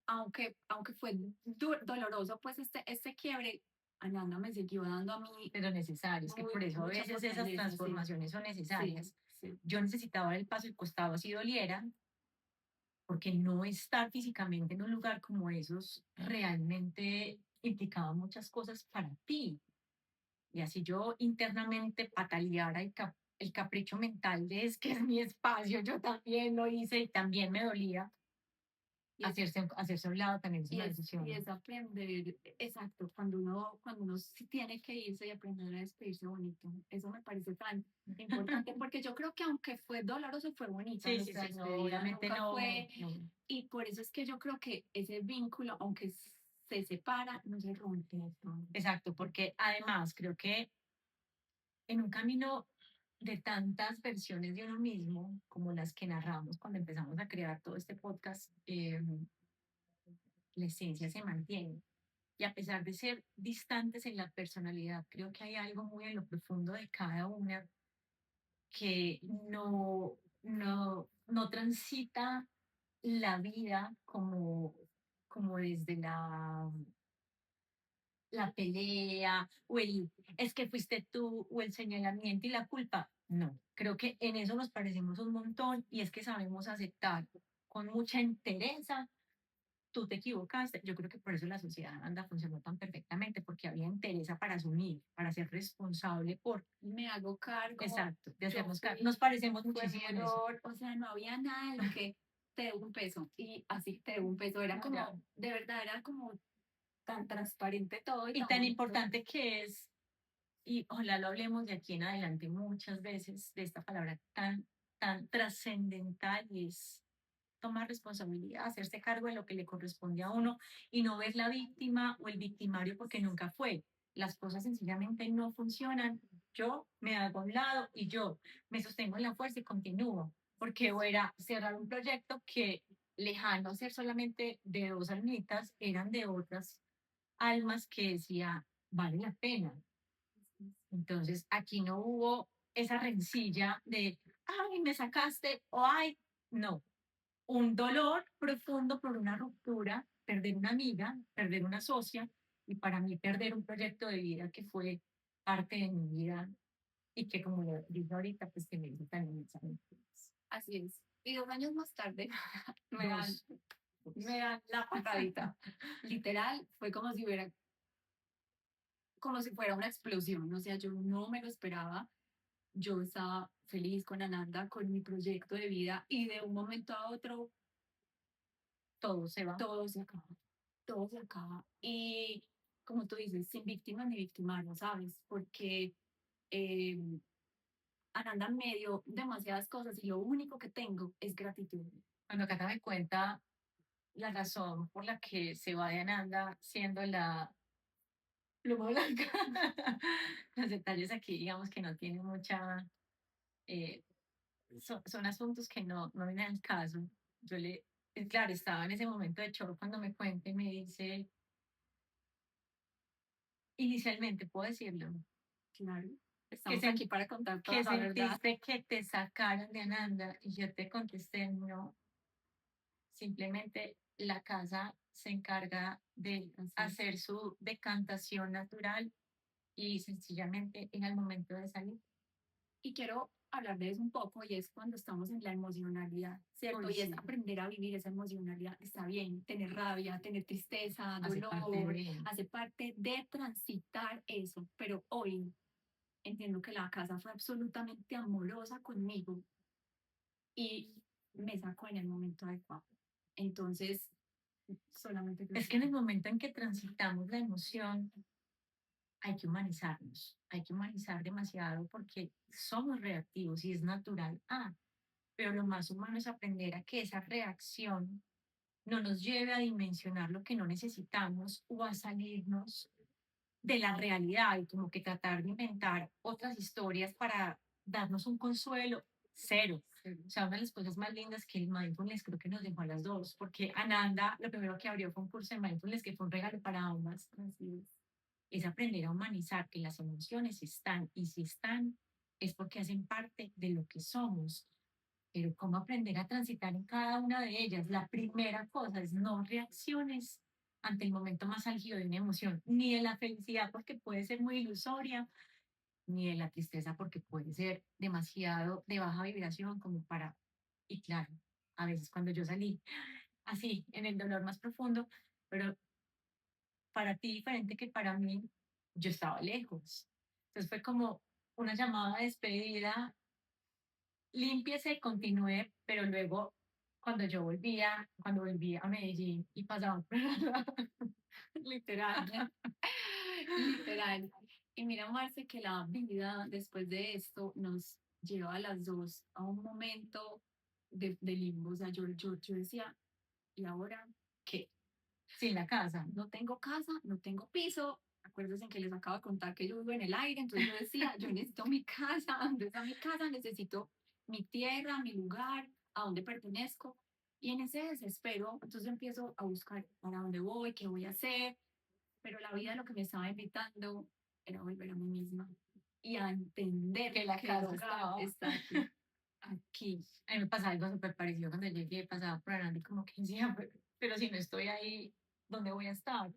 [SPEAKER 3] aunque fue doloroso, pues este quiebre, Ananda me siguió dando a mí
[SPEAKER 4] Pero necesarios, que por eso a
[SPEAKER 3] mucha
[SPEAKER 4] veces esas
[SPEAKER 3] fortaleza, sí.
[SPEAKER 4] transformaciones son necesarias.
[SPEAKER 3] Sí.
[SPEAKER 4] Yo necesitaba dar el paso al costado así doliera, porque no estar físicamente en un lugar como esos realmente implicaba muchas cosas para ti. Y así yo internamente pataleara el capricho mental de es que es mi espacio, yo también lo hice y también me dolía.
[SPEAKER 3] Y es,
[SPEAKER 4] Hacerse a un lado también es
[SPEAKER 3] y
[SPEAKER 4] una
[SPEAKER 3] es,
[SPEAKER 4] decisión.
[SPEAKER 3] y es aprender, exacto, cuando uno sí tiene que irse y aprender a despedirse bonito. Eso me parece tan importante porque yo creo que aunque fue doloroso, fue bonita
[SPEAKER 4] Sí, sí,
[SPEAKER 3] nuestra
[SPEAKER 4] sí, no,
[SPEAKER 3] despedida,
[SPEAKER 4] obviamente
[SPEAKER 3] nunca
[SPEAKER 4] no,
[SPEAKER 3] fue.
[SPEAKER 4] no.
[SPEAKER 3] Y por eso es que yo creo que ese vínculo, aunque se separa, no se rompe. ¿No?
[SPEAKER 4] Exacto, porque además creo que en un camino de tantas versiones de uno mismo, como las que narramos cuando empezamos a crear todo este podcast, la esencia se mantiene. Y a pesar de ser distantes en la personalidad, creo que hay algo muy en lo profundo de cada una que no transita la vida como desde la pelea o es que fuiste tú o el señalamiento y la culpa. No, creo que en eso nos parecemos un montón y es que sabemos aceptar con mucha entereza. Tú te equivocaste. Yo creo que por eso la sociedad anda funcionó tan perfectamente, porque había interés para asumir, para ser responsable por,
[SPEAKER 3] Me hago cargo.
[SPEAKER 4] exacto, de
[SPEAKER 3] Yo
[SPEAKER 4] hacernos cargo.
[SPEAKER 3] fui,
[SPEAKER 4] Nos parecemos
[SPEAKER 3] fue mi
[SPEAKER 4] muchísimo en eso.
[SPEAKER 3] error, o sea, no había nada en lo que te debo un peso y así te debo un peso. Era
[SPEAKER 4] No,
[SPEAKER 3] como,
[SPEAKER 4] ya.
[SPEAKER 3] de verdad, era como tan transparente todo y
[SPEAKER 4] Y
[SPEAKER 3] tan
[SPEAKER 4] tan
[SPEAKER 3] bonito.
[SPEAKER 4] importante que es, y ojalá lo hablemos de aquí en adelante muchas veces, de esta palabra tan trascendental y es tomar responsabilidad, hacerse cargo de lo que le corresponde a uno y no ver la víctima o el victimario porque nunca fue. Las cosas sencillamente no funcionan. Yo me hago a un lado y yo me sostengo en la fuerza y continúo, porque era cerrar un proyecto que lejano a ser solamente de dos almitas, eran de otras almas que decía, vale la pena. Entonces aquí no hubo esa rencilla de, ay, me sacaste o ay, no, un dolor profundo por una ruptura, perder una amiga, perder una socia y para mí perder un proyecto de vida que fue parte de mi vida y que como lo dije ahorita, pues que me hizo también esa influencia.
[SPEAKER 3] Así es. Y 2 años más tarde me dan,
[SPEAKER 4] Dos.
[SPEAKER 3] me dan la patadita. Literal, fue como si fuera una explosión. O sea, yo no me lo esperaba. Yo estaba feliz con Ananda, con mi proyecto de vida, y de un momento a otro
[SPEAKER 4] Todo se va.
[SPEAKER 3] todo se acaba. Todo se acaba. Y como tú dices, sin víctimas ni victimarios, ¿sabes? Porque eh, Ananda me dio demasiadas cosas y lo único que tengo es gratitud.
[SPEAKER 4] Cuando Cata me cuenta la razón por la que se va de Ananda siendo la pluma blanca, los detalles aquí digamos que no tienen mucha, eh, son asuntos que no vienen al caso. Yo le, claro, estaba en ese momento de shock cuando me cuenta y me dice, inicialmente, puedo decirlo,
[SPEAKER 3] Claro.
[SPEAKER 4] que,
[SPEAKER 3] Estamos aquí para contar
[SPEAKER 4] que
[SPEAKER 3] toda la verdad.
[SPEAKER 4] sentiste que te sacaron de Ananda y yo te contesté, no, simplemente la casa se encarga de
[SPEAKER 3] Así es.
[SPEAKER 4] hacer su decantación natural y sencillamente en el momento de salir.
[SPEAKER 3] Y quiero hablar de eso un poco, y es cuando estamos en la emocionalidad, ¿cierto?
[SPEAKER 4] Uy,
[SPEAKER 3] Y es
[SPEAKER 4] sí,
[SPEAKER 3] aprender a vivir esa emocionalidad. Está bien tener rabia, tener tristeza,
[SPEAKER 4] hace parte
[SPEAKER 3] dolor,
[SPEAKER 4] de...
[SPEAKER 3] hace parte de transitar eso, pero hoy entiendo que la casa fue absolutamente amorosa conmigo y me sacó en el momento adecuado. Entonces, solamente
[SPEAKER 4] Es que en el momento en que transitamos la emoción, hay que humanizarnos, hay que humanizar demasiado porque somos reactivos y es natural. Pero lo más humano es aprender a que esa reacción no nos lleve a dimensionar lo que no necesitamos o a salirnos de la realidad y como que tratar de inventar otras historias para darnos un consuelo. Cero. O sea, una de las cosas más lindas que el mindfulness creo que nos dejó a las dos, porque Ananda lo primero que abrió fue un curso de mindfulness que fue un regalo para ambas. Así es aprender a humanizar que las emociones están y si están es porque hacen parte de lo que somos. Pero cómo aprender a transitar en cada una de ellas. La primera cosa es no reacciones ante el momento más álgido de una emoción, ni de la felicidad porque puede ser muy ilusoria, ni de la tristeza porque puede ser demasiado de baja vibración como para... Y claro, a veces cuando yo salí así, en el dolor más profundo, pero para ti diferente que para mí, yo estaba lejos. Entonces fue como una llamada de despedida, límpiese y continúe, pero luego cuando volvía a Medellín y pasaba por
[SPEAKER 3] literal, literal. Y mira, Marce, que la vida después de esto nos lleva a las dos a un momento de limbo. O sea, yo decía, ¿y ahora qué?
[SPEAKER 4] sin la casa.
[SPEAKER 3] No tengo casa, no tengo piso. Acuérdense que les acabo de contar que yo vivo en el aire, entonces yo decía, yo necesito mi casa, ¿dónde está mi casa? Necesito mi tierra, mi lugar, a dónde pertenezco. Y en ese desespero, entonces yo empiezo a buscar para dónde voy, qué voy a hacer, pero la vida lo que me estaba invitando era volver a mí misma y a entender
[SPEAKER 4] Que la
[SPEAKER 3] que
[SPEAKER 4] casa
[SPEAKER 3] el hogar
[SPEAKER 4] estaba.
[SPEAKER 3] está aquí, aquí.
[SPEAKER 4] A mí me pasaba algo súper parecido cuando llegué, pasaba por Aranda y como que decía, pero si no estoy ahí, ¿dónde voy a estar?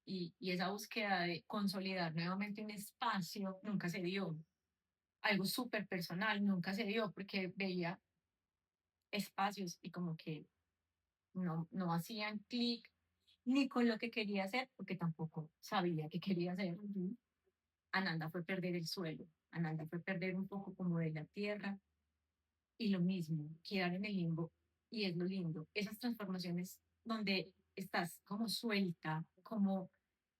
[SPEAKER 4] Y esa búsqueda de consolidar nuevamente un espacio nunca se dio. Algo súper personal nunca se dio porque veía espacios y como que no hacían clic ni con lo que quería hacer porque tampoco sabía qué quería hacer. Ananda fue perder el suelo, Ananda fue perder un poco como de la tierra y lo mismo, quedar en el limbo y es lo lindo. Esas transformaciones donde estás como suelta, como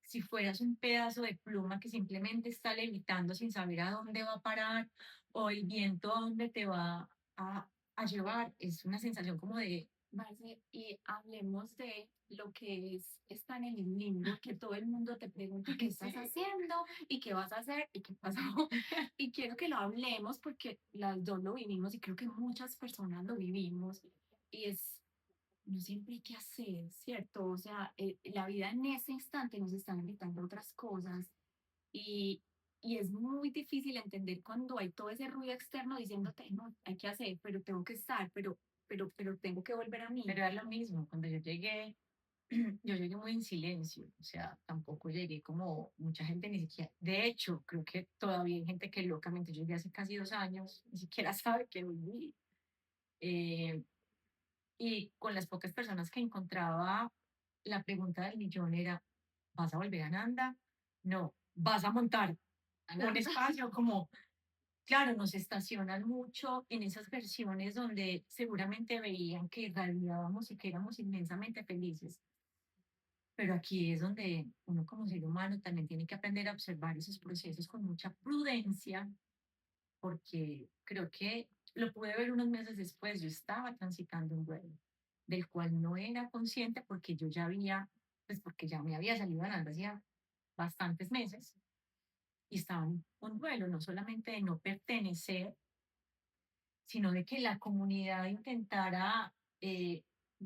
[SPEAKER 4] si fueras un pedazo de pluma que simplemente está levitando sin saber a dónde va a parar o el viento a dónde te va a llevar, es una sensación como de...
[SPEAKER 3] Marce, y hablemos de lo que es estar en el limbo, que todo el mundo te pregunta qué estás haciendo y qué vas a hacer y qué pasó. Y quiero que lo hablemos porque las dos lo vivimos y creo que muchas personas lo vivimos. Y es, no siempre hay que hacer, ¿cierto? O sea, la vida en ese instante nos está invitando a otras cosas y, y es muy difícil entender cuando hay todo ese ruido externo diciéndote, no, hay que hacer, pero tengo que estar, pero tengo que volver a mí.
[SPEAKER 4] Pero era lo mismo, cuando yo llegué yo llegué muy en silencio, o sea, tampoco llegué como mucha gente, ni siquiera, de hecho, creo que todavía hay gente que locamente, yo llegué hace casi 2 años, ni siquiera sabe que viví. Eh, y con las pocas personas que encontraba, la pregunta del millón era, ¿vas a volver a Nanda? No, ¿vas a montar un
[SPEAKER 3] Ananda.
[SPEAKER 4] espacio como, claro, nos estacionan mucho en esas versiones donde seguramente veían que irradiábamos y que éramos inmensamente felices? Pero aquí es donde uno como ser humano también tiene que aprender a observar esos procesos con mucha prudencia, porque creo que lo pude ver unos meses después. Yo estaba transitando un duelo del cual no era consciente porque yo ya había, pues porque ya me había salido ganando hacía bastantes meses y estaba en un duelo, no solamente de no pertenecer, sino de que la comunidad intentara, de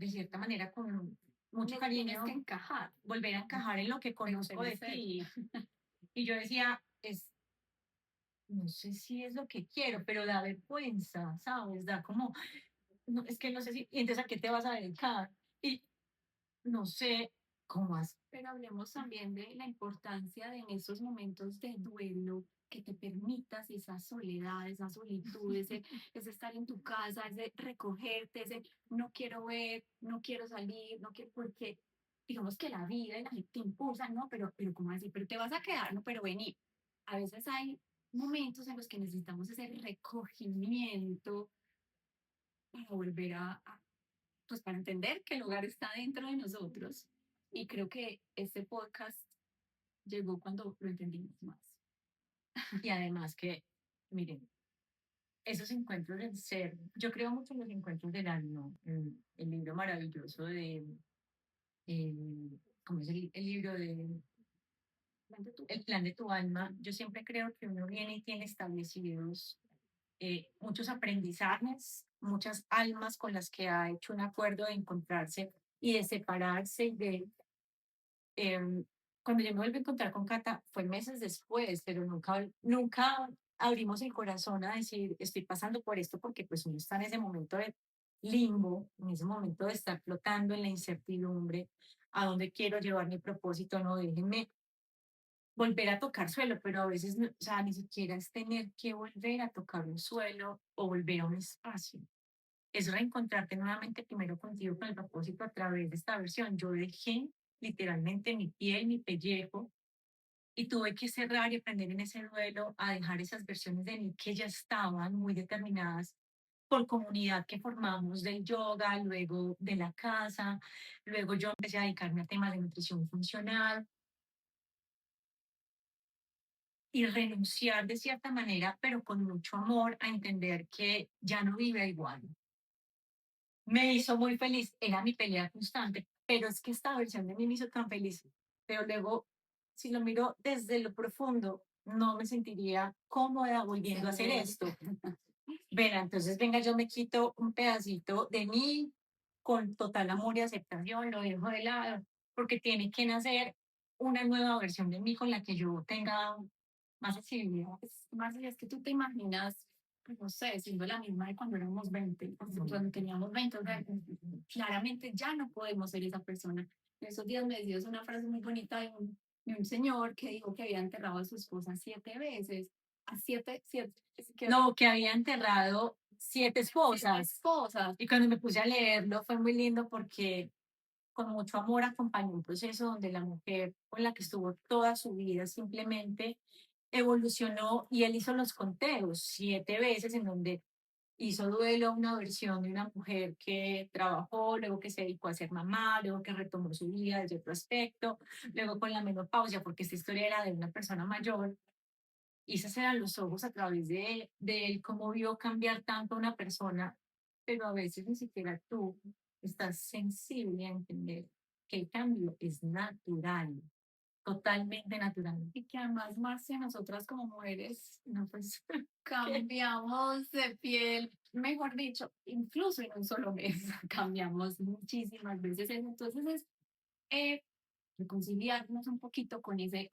[SPEAKER 4] cierta manera, con mucho
[SPEAKER 3] Tienes que
[SPEAKER 4] cariño,
[SPEAKER 3] encajar.
[SPEAKER 4] volver a encajar en lo que conozco de
[SPEAKER 3] Pertenecer.
[SPEAKER 4] ti. Y yo decía, no sé si es lo que quiero, pero da vergüenza, ¿sabes? Da como, no, es que no sé si, y entonces ¿a qué te vas a dedicar? Y no sé cómo hacer.
[SPEAKER 3] Pero hablemos también de la importancia de en esos momentos de duelo que te permitas esa soledad, esa solitud, ese estar en tu casa, ese recogerte, ese no quiero ver, no quiero salir, no quiero, porque digamos que la vida y la gente te impulsa, ¿no? Pero ¿cómo así? Pero te vas a quedar, ¿no? Pero vení. A veces hay momentos en los que necesitamos ese recogimiento para volver pues para entender que el hogar está dentro de nosotros. Y creo que este podcast llegó cuando lo entendimos más.
[SPEAKER 4] Y además que, miren, esos encuentros del ser, yo creo mucho en los encuentros del alma, el libro maravilloso de, ¿cómo es el libro de El plan de tu alma? Yo siempre creo que uno viene y tiene establecidos muchos aprendizajes, muchas almas con las que ha hecho un acuerdo de encontrarse y de separarse de... em, cuando yo me volví a encontrar con Cata fue meses después, pero nunca abrimos el corazón a decir, estoy pasando por esto, porque pues uno está en ese momento de limbo, en ese momento de estar flotando en la incertidumbre, a dónde quiero llevar mi propósito, no, déjenme volver a tocar suelo, pero a veces, o sea, ni siquiera es tener que volver a tocar un suelo o volver a un espacio. Es reencontrarte nuevamente primero contigo con el propósito a través de esta versión. Yo dejé literalmente mi piel, mi pellejo, y tuve que cerrar y aprender en ese duelo a dejar esas versiones de mí que ya estaban muy determinadas por comunidad que formamos del yoga, luego de la casa, luego yo empecé a dedicarme a temas de nutrición funcional, y renunciar de cierta manera, pero con mucho amor, a entender que ya no vive igual. Me hizo muy feliz, era mi pelea constante, pero es que esta versión de mí me hizo tan feliz. Pero luego, si lo miro desde lo profundo, no me sentiría cómoda volviendo a hacer esto. Venga, entonces venga, yo me quito un pedacito de mí con total amor y aceptación, lo dejo de lado, porque tiene que nacer una nueva versión de mí con la que yo tenga más accesibilidad.
[SPEAKER 3] Marcia, es que tú te imaginas, pues no sé, siendo la misma de cuando éramos 20, cuando teníamos 20, o sea, claramente ya no podemos ser esa persona. En esos días me decías una frase muy bonita de un señor que dijo que había enterrado a su esposa 7 veces, a
[SPEAKER 4] No, que había enterrado 7 esposas.
[SPEAKER 3] esposas.
[SPEAKER 4] Y cuando me puse a leerlo fue muy lindo porque con mucho amor acompañó un proceso donde la mujer con la que estuvo toda su vida simplemente evolucionó y él hizo los conteos 7 veces en donde hizo duelo a una versión de una mujer que trabajó, luego que se dedicó a ser mamá, luego que retomó su vida desde otro aspecto, luego con la menopausia, porque esta historia era de una persona mayor. Y esos eran los ojos a través de él, cómo vio cambiar tanto a una persona, pero a veces ni siquiera tú estás sensible a entender que el cambio es natural, totalmente natural.
[SPEAKER 3] Y que además, Marcia, nosotras como mujeres
[SPEAKER 4] No, pues,
[SPEAKER 3] cambiamos de piel, mejor dicho, incluso en un solo mes, cambiamos muchísimas veces. Entonces es eh, reconciliarnos un poquito con ese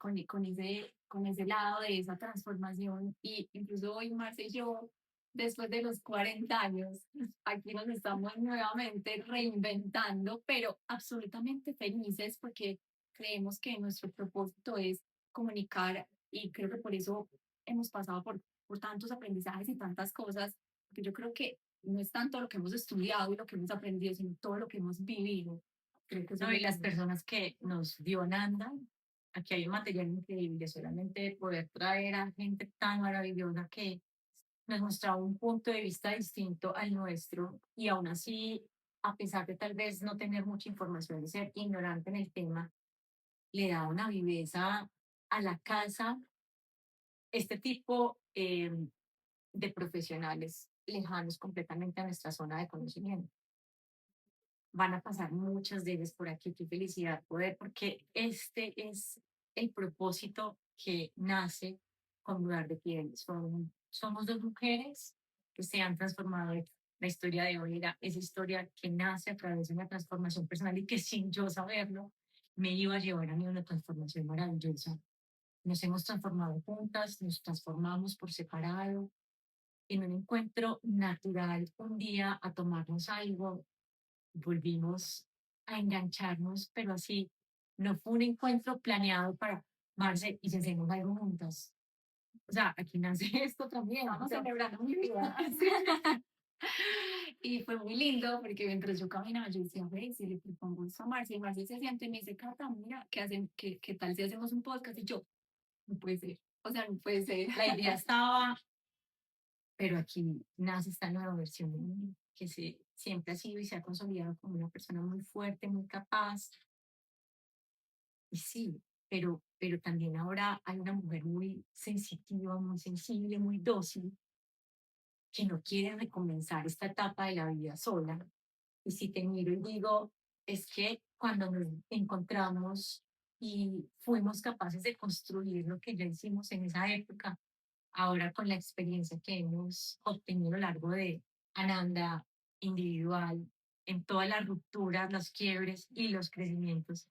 [SPEAKER 3] lado de esa transformación. Y incluso hoy, Marcia y yo después de los 40 años, aquí nos estamos nuevamente reinventando, pero absolutamente felices porque creemos que nuestro propósito es comunicar y creo que por eso hemos pasado por tantos aprendizajes y tantas cosas, porque yo creo que no es tanto lo que hemos estudiado y lo que hemos aprendido, sino todo lo que hemos vivido. Creo que eso es
[SPEAKER 4] No,
[SPEAKER 3] lo
[SPEAKER 4] y las
[SPEAKER 3] lindo.
[SPEAKER 4] personas que nos dio Nanda, aquí hay un material increíble, solamente poder traer a gente tan maravillosa que nos mostraba un punto de vista distinto al nuestro y aún así, a pesar de tal vez no tener mucha información y ser ignorante en el tema, le da una viveza a la casa. Este tipo de profesionales lejanos completamente a nuestra zona de conocimiento. Van a pasar muchas de ellas por aquí. Qué felicidad poder, porque este es el propósito que nace con Mudar de Piel. Somos dos mujeres que se han transformado. La historia de hoy era esa historia que nace a través de una transformación personal y que sin yo saberlo me iba a llevar a mí a una transformación maravillosa. Nos hemos transformado juntas, nos transformamos por separado, en un encuentro natural un día a tomarnos algo, volvimos a engancharnos, pero así, no fue un encuentro planeado para Marce y si hacemos algo juntas. O sea, aquí nace esto también.
[SPEAKER 3] Estamos
[SPEAKER 4] O sea,
[SPEAKER 3] celebrando mi vida. Y fue muy lindo porque mientras yo caminaba, yo decía, ve, si le propongo esto a Marcia, y Marcia se siente y me dice, Cata, mira, qué tal si hacemos un podcast? Y yo, no puede ser, o sea, no puede ser.
[SPEAKER 4] la idea estaba, pero aquí nace esta nueva versión de mí, que siempre ha sido y se ha consolidado como una persona muy fuerte, muy capaz. Y sí, pero también ahora hay una mujer muy sensitiva, muy sensible, muy dócil, que no quiere recomenzar esta etapa de la vida sola. Y si te miro y digo, es que cuando nos encontramos y fuimos capaces de construir lo que ya hicimos en esa época, ahora con la experiencia que hemos obtenido a lo largo de Ananda individual, en todas las rupturas, los quiebres y los crecimientos.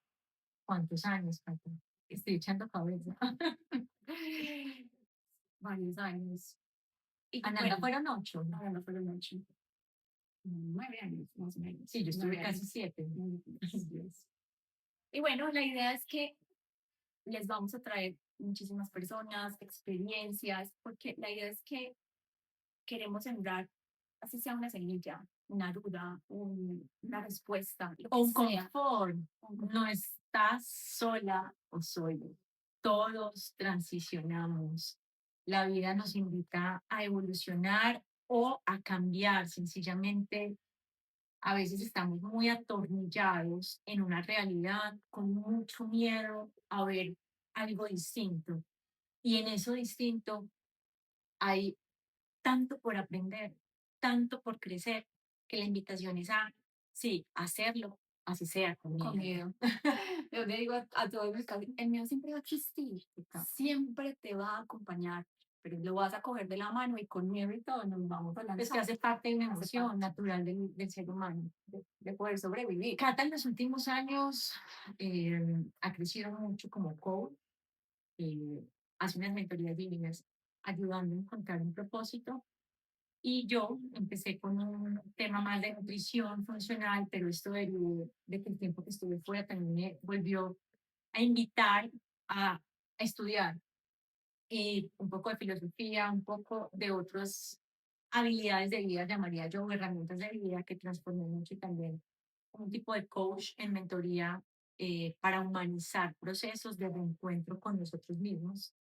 [SPEAKER 4] ¿Cuántos años, Pato? Estoy echando cabeza.
[SPEAKER 3] Varios años. Y
[SPEAKER 4] Ananda
[SPEAKER 3] bueno,
[SPEAKER 4] fueron 8.
[SPEAKER 3] ahora no fueron 8, 9 años más o menos.
[SPEAKER 4] Sí, yo estuve
[SPEAKER 3] 9
[SPEAKER 4] casi
[SPEAKER 3] años.
[SPEAKER 4] 7.
[SPEAKER 3] Ay, Dios. Y bueno, la idea es que les vamos a traer muchísimas personas, experiencias, porque la idea es que queremos sembrar, así sea una semilla, una duda, una respuesta, lo que
[SPEAKER 4] Un
[SPEAKER 3] sea.
[SPEAKER 4] confort. No estás sola o solo. Todos transicionamos. La vida nos invita a evolucionar o a cambiar. Sencillamente, a veces estamos muy atornillados en una realidad con mucho miedo a ver algo distinto. Y en eso distinto hay tanto por aprender, tanto por crecer, que la invitación es a, sí, hacerlo, así sea con
[SPEAKER 3] Con
[SPEAKER 4] miedo.
[SPEAKER 3] miedo. Yo le digo a todos mis casos, el miedo siempre va a existir, siempre te va a acompañar, pero lo vas a coger de la mano y con miedo y todo nos vamos a
[SPEAKER 4] Es que
[SPEAKER 3] lanzar.
[SPEAKER 4] hace parte de una
[SPEAKER 3] Hace
[SPEAKER 4] emoción
[SPEAKER 3] parte.
[SPEAKER 4] natural del ser humano.
[SPEAKER 3] De poder sobrevivir.
[SPEAKER 4] Cata en los últimos años ha crecido mucho como coach, hace unas mentorías divinas ayudando a encontrar un propósito. Y yo empecé con un tema más de nutrición funcional, pero esto de que el tiempo que estuve fuera también me volvió a invitar a estudiar un poco de filosofía, un poco de otras habilidades de vida, llamaría yo, o herramientas de vida que transformé mucho y también un tipo de coach en mentoría para humanizar procesos de reencuentro con nosotros mismos.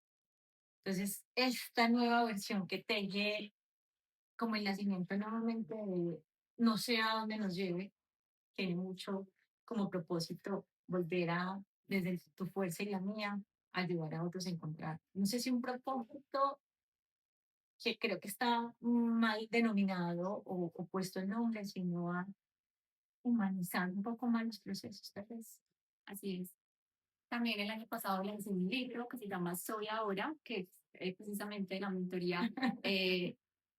[SPEAKER 4] Entonces, esta nueva versión que teje como el nacimiento nuevamente de no sé a dónde nos lleve, tiene mucho como propósito volver a, desde tu fuerza y la mía, ayudar a otros a encontrar. No sé si un propósito que creo que está mal denominado o puesto el nombre, sino a humanizar un poco más los procesos, tal vez.
[SPEAKER 3] Así es. También el año pasado lancé un libro que se llama Soy Ahora, que es precisamente la mentoría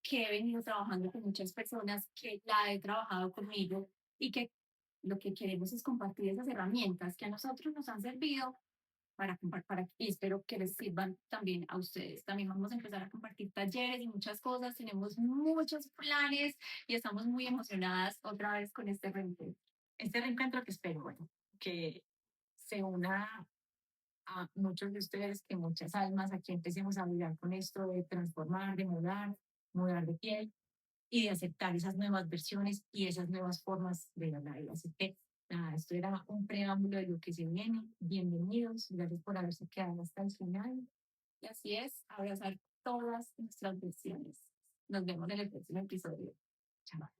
[SPEAKER 3] que he venido trabajando con muchas personas, que la he trabajado conmigo y que lo que queremos es compartir esas herramientas que a nosotros nos han servido y espero que les sirvan también a ustedes. También vamos a empezar a compartir talleres y muchas cosas. Tenemos muchos planes y estamos muy emocionadas otra vez con este reencuentro.
[SPEAKER 4] Este reencuentro que espero, bueno, que se una a muchos de ustedes, que muchas almas aquí empecemos a mirar con esto de transformar, de mudar de piel y de aceptar esas nuevas versiones y esas nuevas formas de la vida. Así que nada, esto era un preámbulo de lo que se viene. Bienvenidos, gracias por haberse quedado hasta el final.
[SPEAKER 3] Y así es, abrazar todas nuestras versiones. Nos vemos en el próximo episodio.
[SPEAKER 4] Chao.